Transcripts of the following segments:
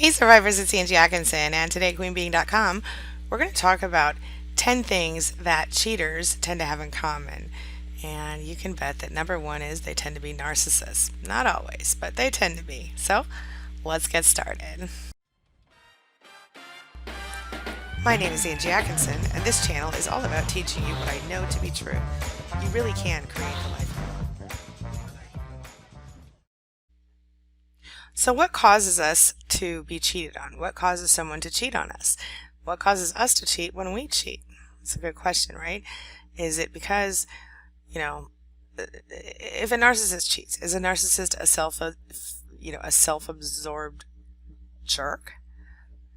Hey survivors, it's Angie Atkinson, and today at queenbeing.com we're going to talk about 10 things that cheaters tend to have in common. And you can bet that number one is they tend to be narcissists. Not always, but they tend to be. So let's get started. My name is Angie Atkinson, and this channel is all about teaching you what I know to be true. You really can create the life you want. So what causes us to be cheated on? What causes someone to cheat on us? What causes us to cheat when we cheat? It's a good question, right? Is it because, if a narcissist cheats, is a narcissist a self-absorbed jerk?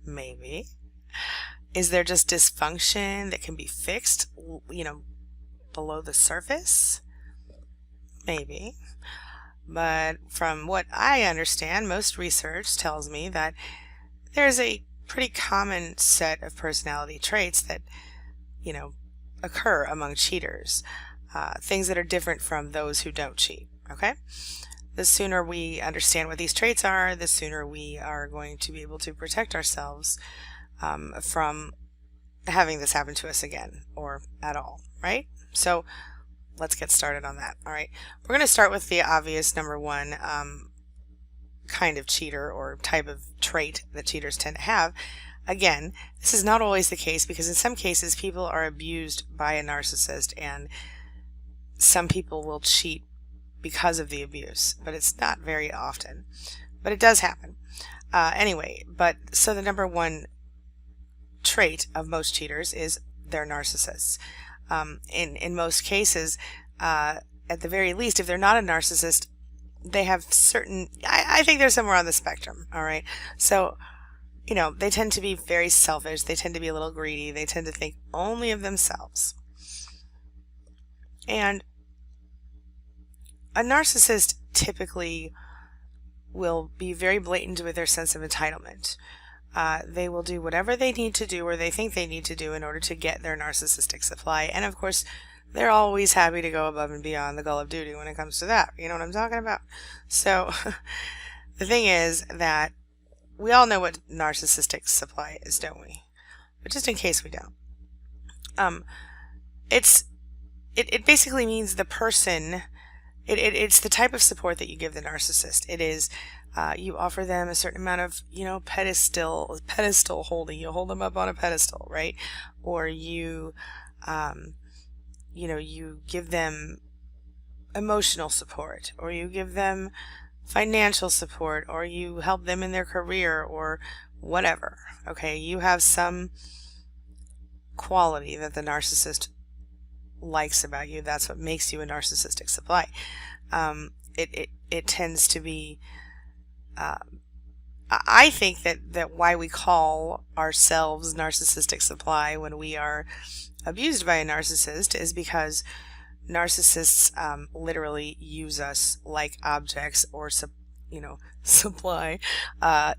Maybe. Is there just dysfunction that can be fixed, below the surface? Maybe. But from what I understand, most research tells me that there's a pretty common set of personality traits that, occur among cheaters. Things that are different from those who don't cheat, okay? The sooner we understand what these traits are, the sooner we are going to be able to protect ourselves from having this happen to us again or at all, right? So let's get started on that. All right, we're going to start with the obvious number one kind of cheater or type of trait that cheaters tend to have. Again, this is not always the case because in some cases people are abused by a narcissist and some people will cheat because of the abuse, but it's not very often, but it does happen. So the number one trait of most cheaters is they're narcissists. In most cases, at the very least, if they're not a narcissist, they have I think they're somewhere on the spectrum, all right? So, they tend to be very selfish, they tend to be a little greedy, they tend to think only of themselves. And a narcissist typically will be very blatant with their sense of entitlement. They will do whatever they need to do or they think they need to do in order to get their narcissistic supply. And of course, they're always happy to go above and beyond the call of duty when it comes to that. You know what I'm talking about? So the thing is that we all know what narcissistic supply is, don't we? But just in case we don't. It basically means the person, it's the type of support that you give the narcissist. It is you offer them a certain amount of, pedestal holding. You hold them up on a pedestal, right? Or you give them emotional support, or you give them financial support, or you help them in their career, or whatever. Okay, you have some quality that the narcissist likes about you. That's what makes you a narcissistic supply. It tends to be I think that why we call ourselves narcissistic supply when we are abused by a narcissist is because narcissists literally use us like objects or supply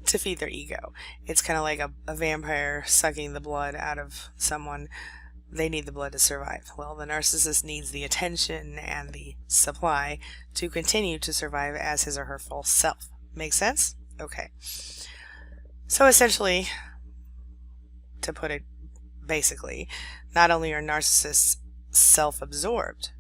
to feed their ego. It's kind of like a vampire sucking the blood out of someone. They need the blood to survive. Well, the narcissist needs the attention and the supply to continue to survive as his or her full self. Make sense? Okay. So essentially, to put it basically, not only are narcissists self-absorbed,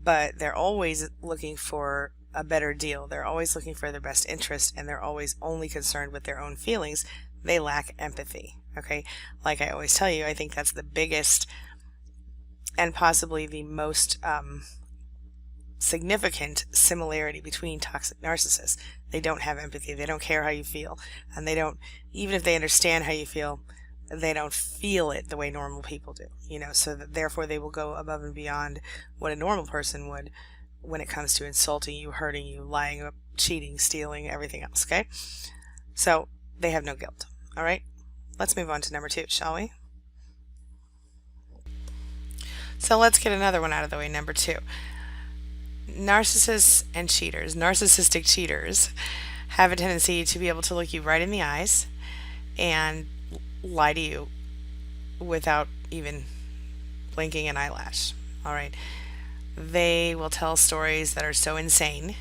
but they're always looking for a better deal. They're always looking for their best interest, and they're always only concerned with their own feelings. They lack empathy. Okay? Like I always tell you, I think that's the biggest and possibly the most significant similarity between toxic narcissists. They don't have empathy. They don't care how you feel. And they don't, even if they understand how you feel, they don't feel it the way normal people do. So that therefore they will go above and beyond what a normal person would when it comes to insulting you, hurting you, lying, cheating, stealing, everything else, okay? So they have no guilt. All right? Let's move on to number two, shall we? So let's get another one out of the way, number two. Narcissists and cheaters, narcissistic cheaters, have a tendency to be able to look you right in the eyes and lie to you without even blinking an eyelash. All right. They will tell stories that are so insane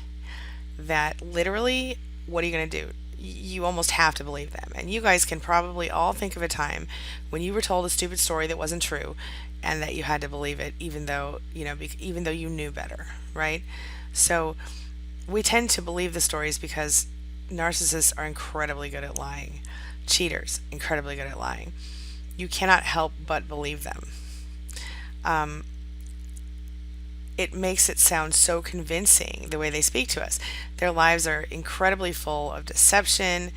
that literally, what are you going to do? you almost have to believe them. And you guys can probably all think of a time when you were told a stupid story that wasn't true and that you had to believe it even though, even though you knew better, right? So we tend to believe the stories because narcissists are incredibly good at lying. Cheaters, incredibly good at lying. You cannot help but believe them. It makes it sound so convincing the way they speak to us. Their lives are incredibly full of deception.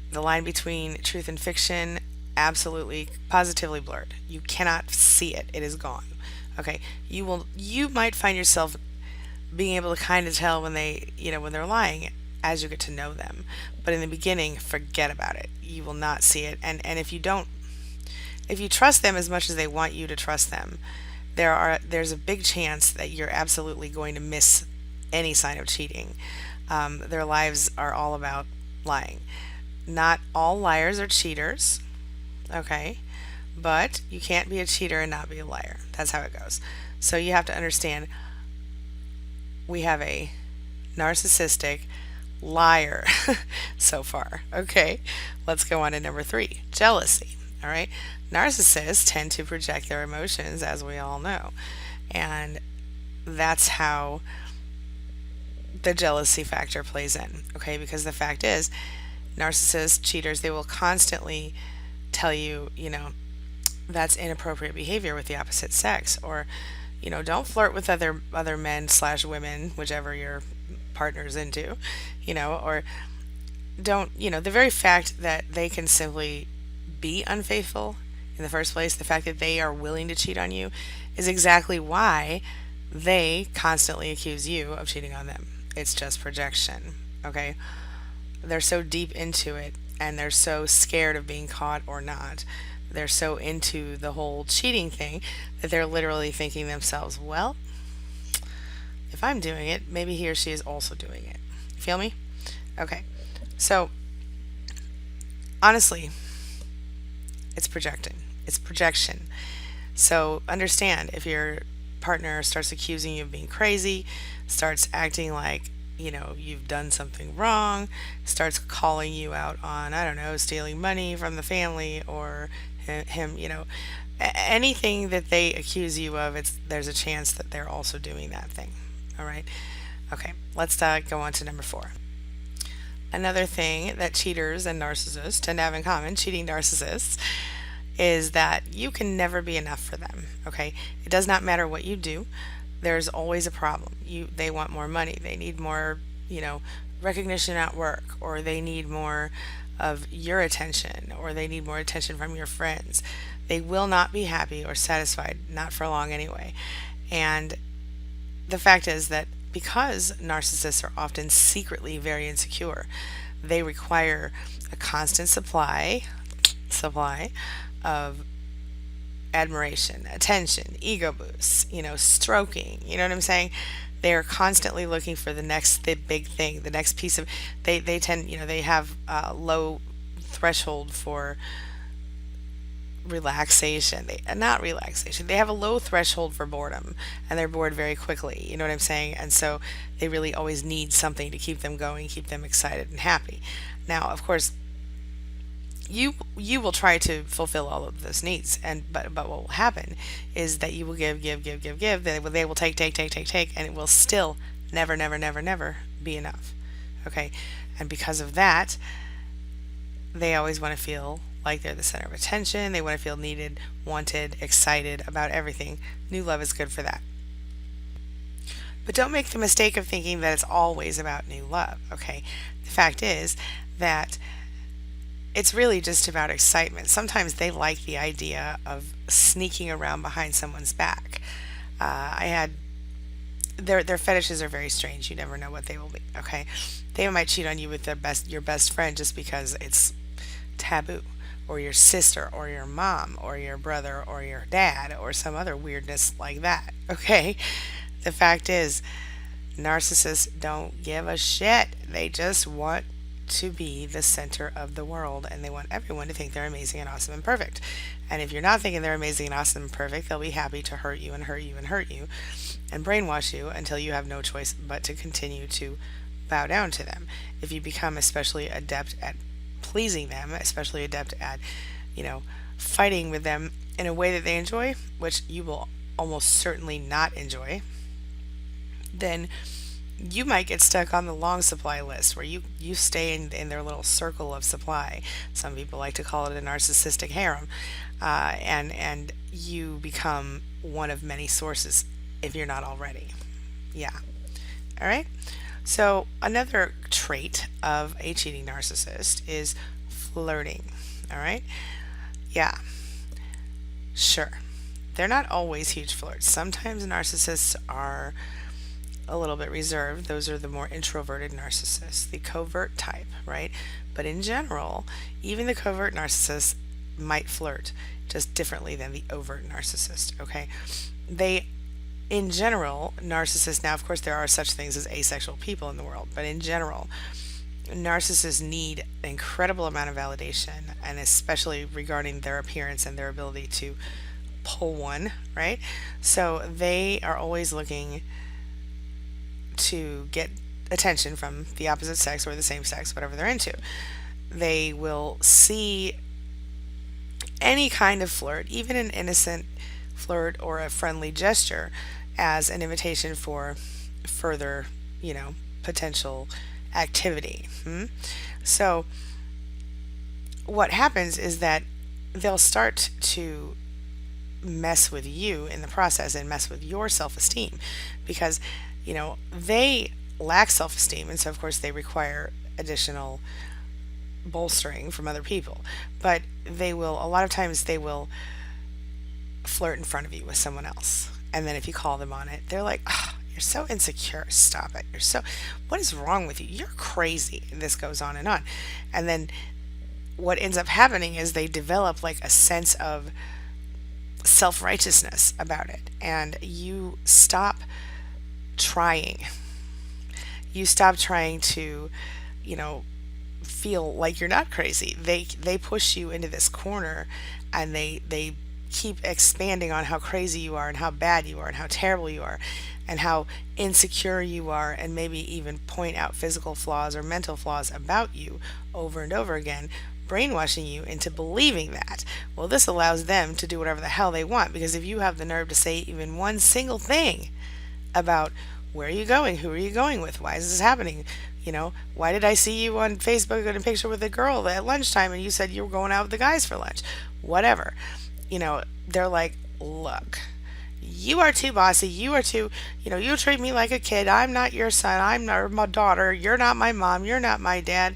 The line between truth and fiction, absolutely, positively blurred. You cannot see it. It is gone. Okay, you might find yourself being able to kind of tell when when they're lying as you get to know them. But in the beginning, forget about it. You will not see it. And if you trust them as much as they want you to trust them, there's a big chance that you're absolutely going to miss any sign of cheating. Their lives are all about lying. Not all liars are cheaters, okay? But you can't be a cheater and not be a liar. That's how it goes. So you have to understand, we have a narcissistic liar so far. Okay, let's go on to number 3, jealousy. All right, narcissists tend to project their emotions, as we all know, and that's how the jealousy factor plays in. Okay, because the fact is, narcissists, cheaters, they will constantly tell you, that's inappropriate behavior with the opposite sex, or don't flirt with other men / women, whichever your partner's into, or don't, the very fact that they can simply be unfaithful in the first place, the fact that they are willing to cheat on you, is exactly why they constantly accuse you of cheating on them. It's just projection, okay? They're so deep into it, and they're so scared of being caught or not. They're so into the whole cheating thing that they're literally thinking themselves, well, if I'm doing it, maybe he or she is also doing it. You feel me? Okay. So, honestly, it's projecting. It's projection. So, understand, if your partner starts accusing you of being crazy, starts acting like, you've done something wrong, starts calling you out on, I don't know, stealing money from the family, or him, anything that they accuse you of, there's a chance that they're also doing that thing. All right. Okay, let's go on to number 4. Another thing that cheaters and narcissists tend to have in common, cheating narcissists, is that you can never be enough for them. Okay, it does not matter what you do. There's always a problem. They want more money. They need more, recognition at work, or they need more of your attention, or they need more attention from your friends. They will not be happy or satisfied, not for long anyway. And the fact is that because narcissists are often secretly very insecure, they require a constant supply of admiration, attention, ego boosts, stroking, you know what I'm saying? They're constantly looking for the big thing, the next piece of, they tend, they have a low threshold for relaxation. They have a low threshold for boredom, and they're bored very quickly, you know what I'm saying? And so they really always need something to keep them going, keep them excited and happy. Now, of course, you will try to fulfill all of those needs, but what will happen is that you will give. They will take, and it will still never be enough. Okay, and because of that, they always want to feel like they're the center of attention. They want to feel needed, wanted, excited about everything. New love is good for that. But don't make the mistake of thinking that it's always about new love. Okay, the fact is that it's really just about excitement. Sometimes they like the idea of sneaking around behind someone's back. Their fetishes are very strange. You never know what they will be. Okay, they might cheat on you with your best friend just because it's taboo, or your sister, or your mom, or your brother, or your dad, or some other weirdness like that. Okay, the fact is, narcissists don't give a shit. They just want to be the center of the world, and they want everyone to think they're amazing and awesome and perfect. And if you're not thinking they're amazing and awesome and perfect, they'll be happy to hurt you and hurt you and hurt you and brainwash you until you have no choice but to continue to bow down to them. If you become especially adept at pleasing them, especially adept at, you know, fighting with them in a way that they enjoy, which you will almost certainly not enjoy, then you might get stuck on the long supply list where you stay in their little circle of supply. Some people like to call it a narcissistic harem, and you become one of many sources if you're not already. Yeah. All right. So another trait of a cheating narcissist is flirting. All right. Yeah. Sure. They're not always huge flirts. Sometimes narcissists are a little bit reserved. Those are the more introverted narcissists, the covert type, right? But in general, even the covert narcissist might flirt just differently than the overt narcissist, okay? They, in general, narcissists, now of course there are such things as asexual people in the world, but in general, narcissists need an incredible amount of validation, and especially regarding their appearance and their ability to pull one, right? So they are always looking to get attention from the opposite sex or the same sex, whatever they're into. They will see any kind of flirt, even an innocent flirt or a friendly gesture, as an invitation for further, potential activity. So what happens is that they'll start to mess with you in the process and mess with your self-esteem because they lack self-esteem, and so of course they require additional bolstering from other people. But a lot of times they will flirt in front of you with someone else, and then if you call them on it, they're like, oh, you're so insecure, stop it, what is wrong with you, you're crazy, and this goes on. And then what ends up happening is they develop like a sense of self-righteousness about it, and you stop trying to feel like you're not crazy. They push you into this corner, and they keep expanding on how crazy you are and how bad you are and how terrible you are and how insecure you are, and maybe even point out physical flaws or mental flaws about you over and over again, brainwashing you into believing that. Well, this allows them to do whatever the hell they want, because if you have the nerve to say even one single thing about where are you going, who are you going with, why is this happening, why did I see you on Facebook in a picture with a girl at lunchtime and you said you were going out with the guys for lunch, whatever, they're like, look, you are too bossy, you are too, you treat me like a kid, I'm not your son, I'm not my daughter, you're not my mom, you're not my dad,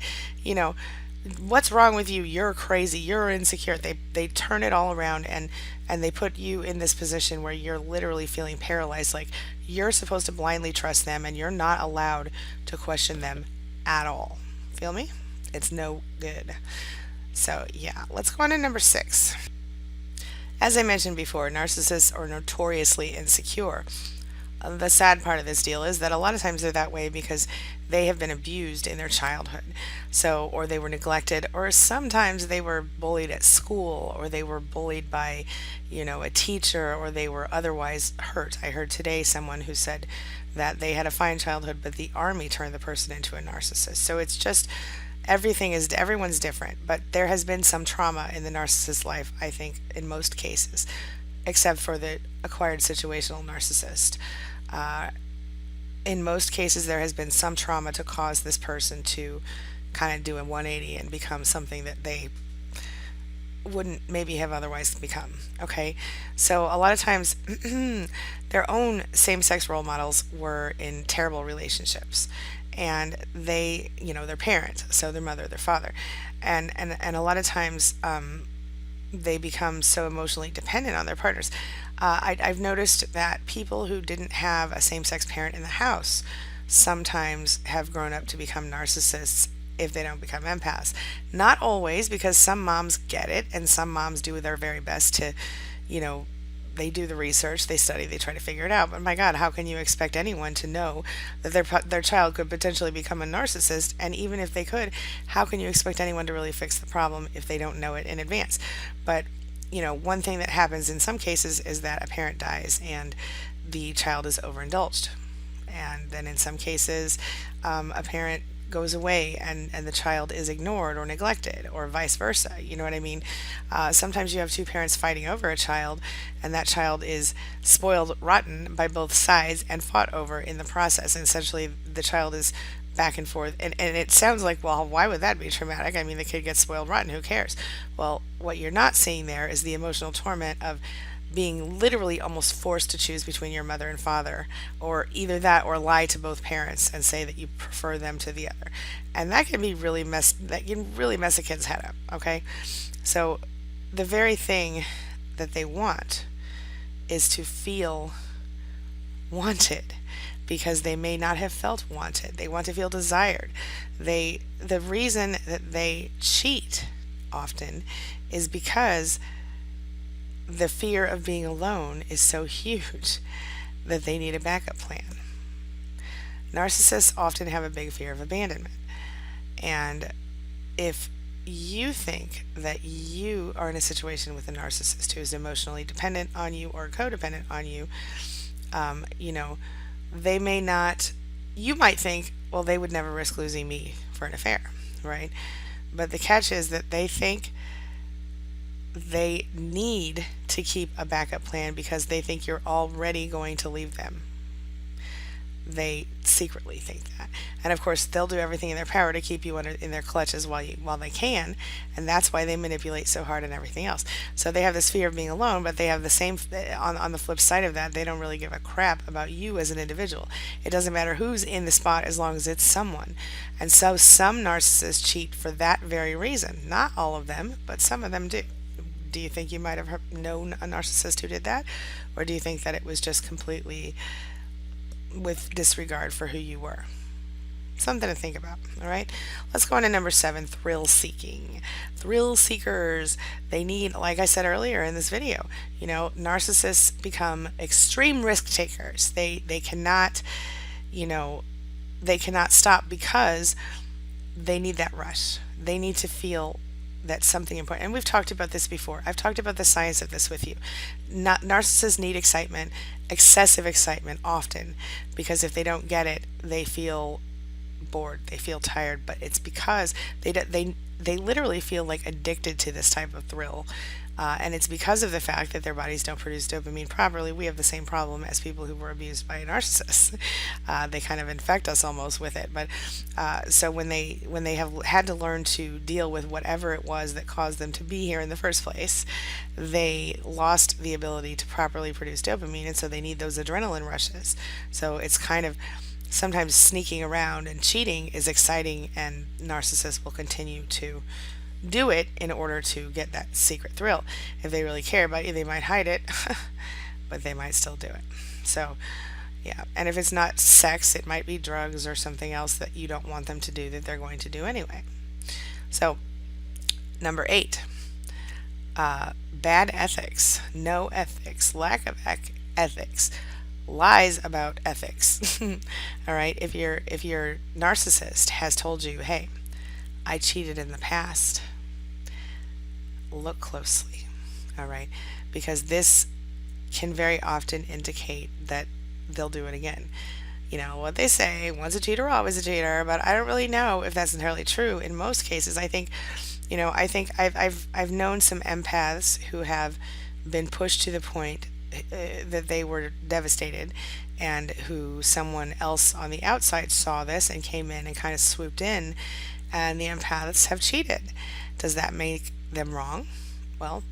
what's wrong with you, you're crazy, you're insecure. They turn it all around, and they put you in this position where you're literally feeling paralyzed, like you're supposed to blindly trust them and you're not allowed to question them at all. Feel me? It's no good. So yeah, let's go on to number 6. As I mentioned before, narcissists are notoriously insecure. The sad part of this deal is that a lot of times they're that way because they have been abused in their childhood. Or they were neglected, or sometimes they were bullied at school, or they were bullied by, a teacher, or they were otherwise hurt. I heard today someone who said that they had a fine childhood, but the army turned the person into a narcissist. So it's just, everyone's different, but there has been some trauma in the narcissist's life, I think, in most cases, except for the acquired situational narcissist. In most cases, there has been some trauma to cause this person to kind of do a 180 and become something that they wouldn't maybe have otherwise become. Okay, so a lot of times their own same-sex role models were in terrible relationships, and they, their parent, so their mother, their father, and a lot of times they become so emotionally dependent on their partners. I've noticed that people who didn't have a same-sex parent in the house sometimes have grown up to become narcissists if they don't become empaths. Not always, because some moms get it, and some moms do their very best to, they do the research, they study, they try to figure it out. But my God, how can you expect anyone to know that their child could potentially become a narcissist? And even if they could, how can you expect anyone to really fix the problem if they don't know it in advance? But one thing that happens in some cases is that a parent dies and the child is overindulged. And then in some cases, a parent goes away and the child is ignored or neglected, or vice versa. You know what I mean? Sometimes you have two parents fighting over a child, and that child is spoiled rotten by both sides and fought over in the process. And essentially, the child is back and forth. And it sounds like, well, why would that be traumatic? I mean, the kid gets spoiled rotten. Who cares? Well, what you're not seeing there is the emotional torment of being literally almost forced to choose between your mother and father, or either that or lie to both parents and say that you prefer them to the other. And that can be that can really mess a kid's head up, okay? So the very thing that they want is to feel wanted, because they may not have felt wanted. They want to feel desired. The reason that they cheat often is because the fear of being alone is so huge that they need a backup plan. Narcissists often have a big fear of abandonment. And if you think that you are in a situation with a narcissist who is emotionally dependent on you or codependent on you, they may not, you might think, well, they would never risk losing me for an affair, right? But the catch is that they think they need to keep a backup plan because they think you're already going to leave them. They secretly think that. And of course, they'll do everything in their power to keep you in their clutches while they can, and that's why they manipulate so hard and everything else. So they have this fear of being alone, but they have the same, on the flip side of that, they don't really give a crap about you as an individual. It doesn't matter who's in the spot as long as it's someone. And so some narcissists cheat for that very reason. Not all of them, but some of them do. Do you think you might have known a narcissist who did that? Or do you think that it was just completely with disregard for who you were? Something to think about, all right? Let's go on to number 7, thrill seeking. Thrill seekers, they need, like I said earlier in this video, narcissists become extreme risk takers. They cannot, they cannot stop because they need that rush. They need to feel that's something important. And we've talked about this before. I've talked about the science of this with you. Narcissists need excitement, excessive excitement often, because if they don't get it, they feel bored, they feel tired, but it's because they literally feel like addicted to this type of thrill. And it's because of the fact that their bodies don't produce dopamine properly. We have the same problem as people who were abused by a narcissist. They kind of infect us almost with it. But so when they have had to learn to deal with whatever it was that caused them to be here in the first place, they lost the ability to properly produce dopamine, and so they need those adrenaline rushes. So it's kind of sometimes sneaking around and cheating is exciting, and narcissists will continue to do it in order to get that secret thrill. If they really care about you, they might hide it, but they might still do it. So, yeah. And if it's not sex, it might be drugs or something else that you don't want them to do that they're going to do anyway. So, number 8, bad ethics, no ethics, lack of ethics, lies about ethics. All right. If your narcissist has told you, hey, I cheated in the past, look closely, all right? Because this can very often indicate that they'll do it again. What they say, once a cheater, always a cheater, but I don't really know if that's entirely true. In most cases, I think I've known some empaths who have been pushed to the point that they were devastated, and who someone else on the outside saw this and came in and kind of swooped in, and the empaths have cheated. Does that make them wrong? Well,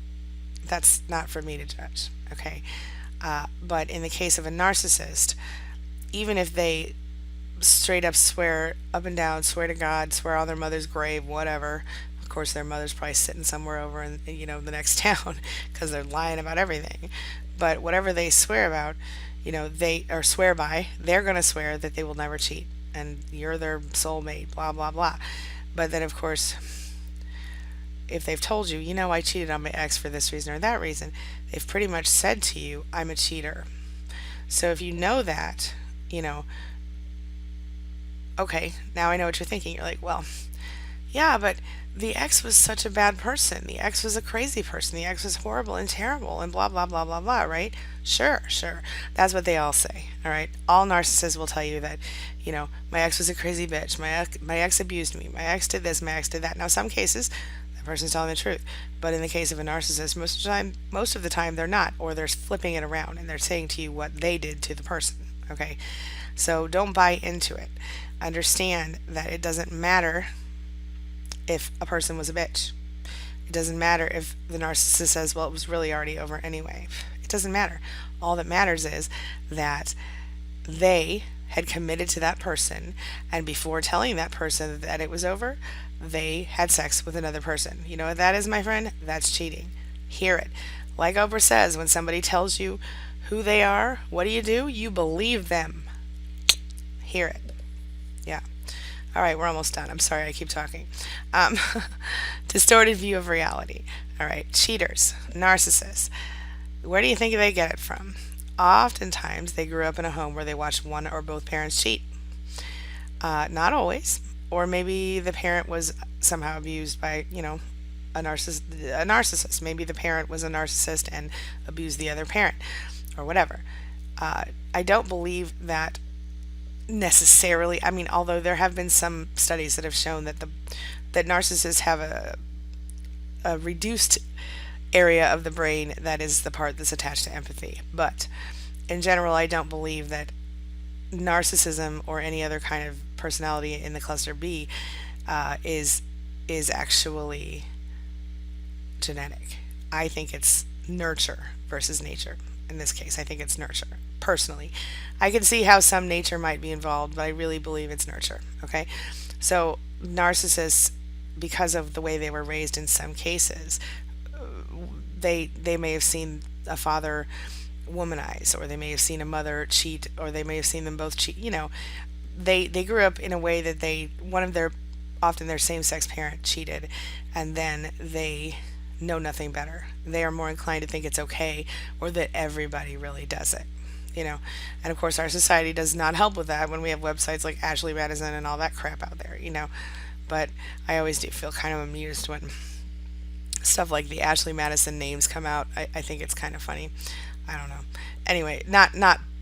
that's not for me to judge, okay? But in the case of a narcissist, even if they straight up swear up and down, swear to God, swear on their mother's grave, whatever, of course their mother's probably sitting somewhere over in the next town because they're lying about everything. But whatever they swear about, swear by, they're going to swear that they will never cheat, and you're their soulmate, blah, blah, blah. But then, of course, if they've told you, I cheated on my ex for this reason or that reason, they've pretty much said to you, I'm a cheater. So if you know that, okay, now I know what you're thinking. You're like, well, yeah, but the ex was such a bad person. The ex was a crazy person. The ex was horrible and terrible and blah, blah, blah, blah, blah, right? Sure, sure. That's what they all say, all right? All narcissists will tell you that, my ex was a crazy bitch. My ex abused me. My ex did this. My ex did that. Now, some cases, that person's telling the truth. But in the case of a narcissist, most of the time they're not, or they're flipping it around and they're saying to you what they did to the person, okay? So don't buy into it. Understand that it doesn't matter if a person was a bitch. It doesn't matter if the narcissist says, well, it was really already over anyway. It doesn't matter. All that matters is that they had committed to that person, and before telling that person that it was over, they had sex with another person. You know what that is, my friend? That's cheating. Hear it. Like Oprah says, when somebody tells you who they are, what do? You believe them. Hear it. Yeah. All right, we're almost done. I'm sorry, I keep talking. Um, distorted view of reality. All right, cheaters, narcissists. Where do you think they get it from? Oftentimes, they grew up in a home where they watched one or both parents cheat. Not always. Or maybe the parent was somehow abused by, a narcissist. Maybe the parent was a narcissist and abused the other parent, or whatever. I don't believe that necessarily. I mean, although there have been some studies that have shown that that narcissists have a reduced area of the brain that is the part that's attached to empathy. But in general, I don't believe that narcissism or any other kind of personality in the cluster B is actually genetic. I think it's nurture versus nature. In this case, I think it's nurture. Personally, I can see how some nature might be involved, but I really believe it's nurture. Okay, so narcissists, because of the way they were raised in some cases, they may have seen a father womanize, or they may have seen a mother cheat, or they may have seen them both cheat. They grew up in a way that often their same-sex parent cheated, and then they know nothing better. They are more inclined to think it's okay, or that everybody really does it. And of course our society does not help with that when we have websites like Ashley Madison and all that crap out there. But I always do feel kind of amused when stuff like the Ashley Madison names come out. I think it's kind of funny. I don't know. Anyway, not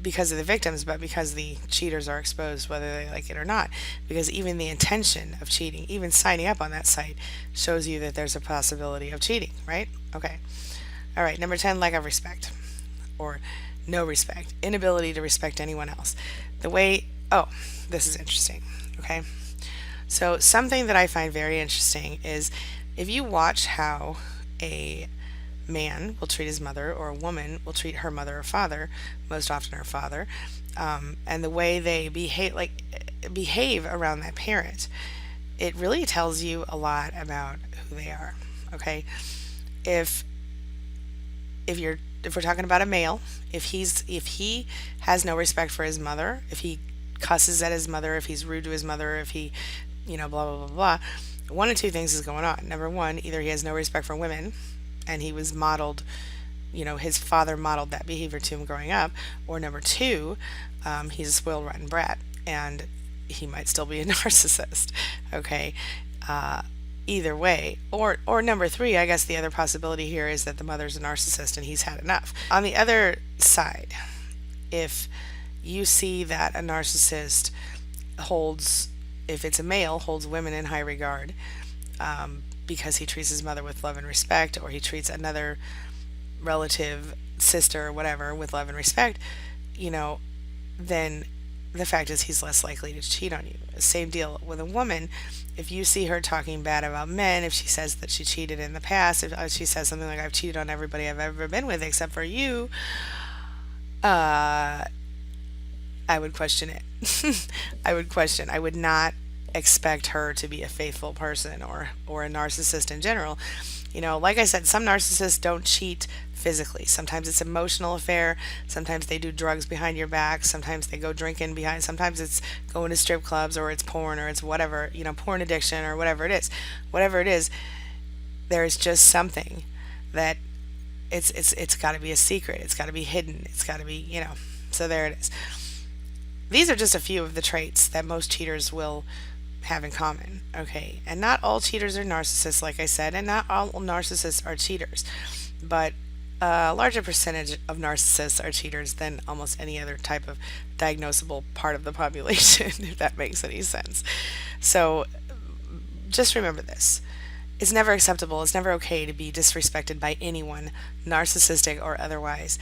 because of the victims, but because the cheaters are exposed, whether they like it or not. Because even the intention of cheating, even signing up on that site, shows you that there's a possibility of cheating, right? Okay. All right, number 10, lack of respect. Or no respect. Inability to respect anyone else. This is interesting. Okay. So something that I find very interesting is if you watch how a man will treat his mother, or a woman will treat her mother or father, most often her father, and the way they behave around that parent, it really tells you a lot about who they are. Okay. If we're talking about a male, if he has no respect for his mother, if he cusses at his mother, if he's rude to his mother, if he, blah, blah, blah, blah, one of two things is going on. Number one, either he has no respect for women, and he was modeled, his father modeled that behavior to him growing up, or number two, he's a spoiled rotten brat, and he might still be a narcissist. Okay. Either way, or number three, I guess the other possibility here is that the mother's a narcissist and he's had enough. On the other side, if you see that a narcissist if it's a male, holds women in high regard, because he treats his mother with love and respect, or he treats another relative, sister or whatever, with love and respect, then the fact is he's less likely to cheat on you. Same deal with a woman. If you see her talking bad about men, if she says that she cheated in the past, if she says something like, I've cheated on everybody I've ever been with except for you, I would question it. I would not expect her to be a faithful person, or a narcissist in general. Like I said, some narcissists don't cheat physically. Sometimes it's an emotional affair. Sometimes they do drugs behind your back. Sometimes they go drinking behind. Sometimes it's going to strip clubs, or it's porn, or it's whatever, porn addiction, or whatever it is. Whatever it is, there's just something that it's got to be a secret. It's got to be hidden. It's got to be, So there it is. These are just a few of the traits that most cheaters will have in common, okay? And not all cheaters are narcissists, like I said, and not all narcissists are cheaters, but a larger percentage of narcissists are cheaters than almost any other type of diagnosable part of the population, if that makes any sense. So just remember this. It's never acceptable, it's never okay to be disrespected by anyone, narcissistic or otherwise.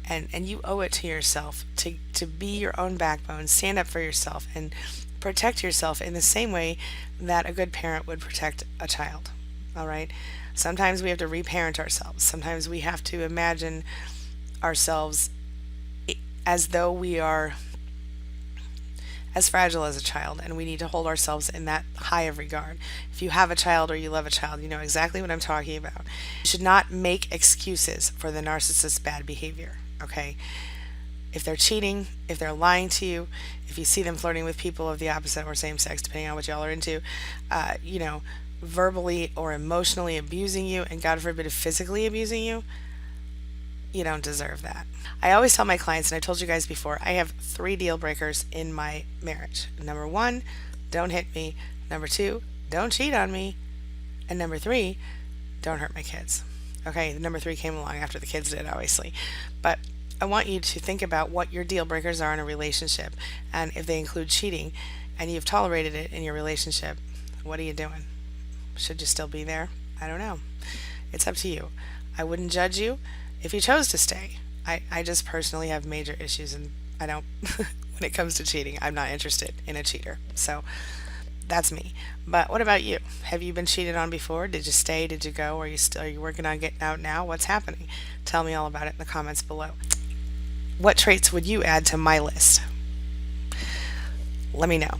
And you owe it to yourself to be your own backbone, stand up for yourself, and protect yourself in the same way that a good parent would protect a child. All right? Sometimes we have to reparent ourselves. Sometimes we have to imagine ourselves as though we are as fragile as a child, and we need to hold ourselves in that high of regard. If you have a child or you love a child, you know exactly what I'm talking about. You should not make excuses for the narcissist's bad behavior, okay? If they're cheating, if they're lying to you, if you see them flirting with people of the opposite or same sex, depending on what y'all are into, verbally or emotionally abusing you, and God forbid physically abusing you, you don't deserve that. I always tell my clients, and I told you guys before, I have 3 deal breakers in my marriage. Number 1, don't hit me. Number 2, don't cheat on me. And number 3, don't hurt my kids. Okay, number 3 came along after the kids did, obviously. But I want you to think about what your deal breakers are in a relationship, and if they include cheating, and you've tolerated it in your relationship, what are you doing? Should you still be there? I don't know. It's up to you. I wouldn't judge you if you chose to stay. I just personally have major issues, and I don't, when it comes to cheating, I'm not interested in a cheater. So that's me. But what about you? Have you been cheated on before? Did you stay? Did you go? Are you working on getting out now? What's happening? Tell me all about it in the comments below. What traits would you add to my list? Let me know.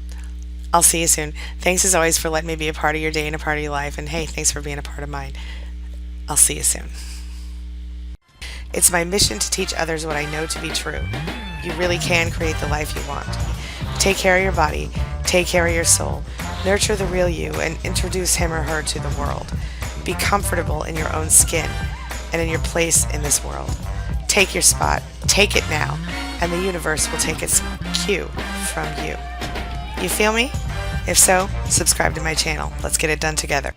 I'll see you soon. Thanks as always for letting me be a part of your day and a part of your life. And hey, thanks for being a part of mine. I'll see you soon. It's my mission to teach others what I know to be true. You really can create the life you want. Take care of your body. Take care of your soul. Nurture the real you and introduce him or her to the world. Be comfortable in your own skin and in your place in this world. Take your spot. Take it now. And the universe will take its cue from you. You feel me? If so, subscribe to my channel. Let's get it done together.